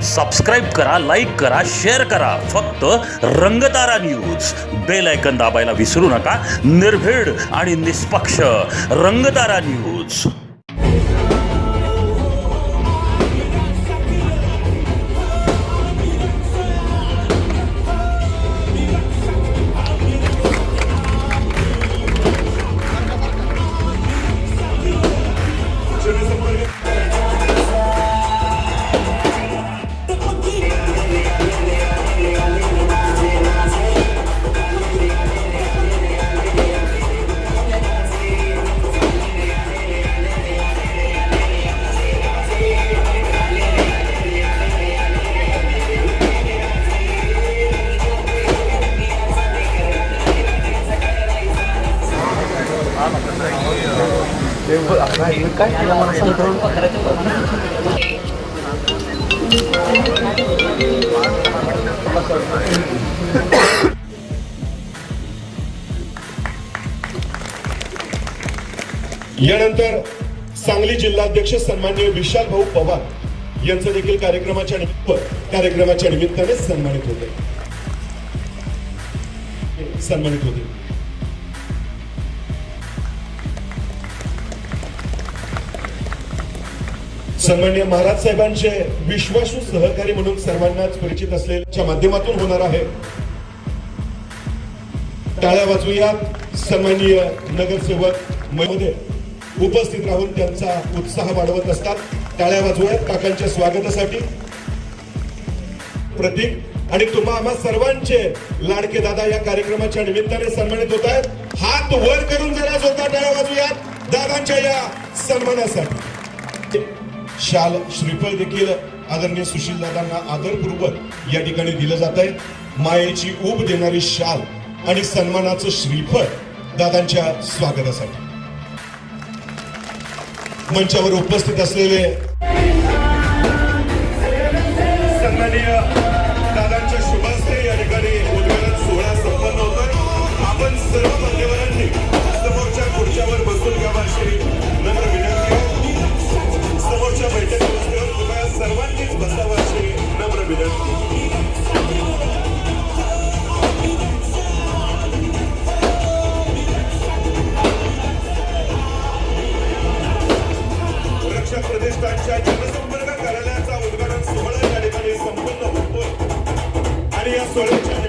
Subscribe करा, like करा, share करा. फक्त रंगतारा न्यूज. बेल आयकन दाबायला विसरू नका. निर्भीड आणि निष्पक्ष रंगतारा न्यूज. काय केलं मला समजून यानंतर सांगली जिल्हाध्यक्ष सन्माननीय विशाल भाऊ पवार यांचं देखील कार्यक्रमाच्या निमित्ताने सन्मानित होते. सन्माननीय महाराज साहेबांचे विश्वासू सहकारी म्हणून सर्वांनाच परिचित असलेल्या माध्यमातून होणार आहे. टाळ्या वाजवूयात. सन्माननीय नगरसेवक मध्ये उपस्थित राहून त्यांचा उत्साह वाढवत असतात. टाळ्या वाजवूयात काकांच्या स्वागतासाठी. प्रतीक आणि तुम्हा आम्हा सर्वांचे लाडके दादा या कार्यक्रमाच्या निमित्ताने सन्मानित होत आहेत. हात वर करून जरा जोरदार टाळ्या वाजवूयात दादांच्या या सन्मानासाठी. शाल श्रीफळ देखील आदरणीय सुशील दादांना आदरपूर्वक या ठिकाणी दिलं जात आहे. मायेची ऊब देणारी शाल आणि सन्मानाचं श्रीफळ दादांच्या स्वागतासाठी. मंचावर उपस्थित असलेले सन्माननीय दादांच्या शुभ हस्ते या ठिकाणी उद्घाटन सोहळा संपन्न होतोय. आपण सर्व मान्यवरांनी समोरच्या खुर्च्यावर बसून घ्यावा अशी नम्र विनंती आहे. समोरच्या बैठक व्यवस्थेवर कृपया सर्वांनीच बसावं अशी नम्र विनंती. रक्षा प्रतिष्ठानच्या जनसंपर्क कार्यालयाचा उद्घाटन सोहळा या ठिकाणी संपन्न होतोय आणि या सोहळ्याच्या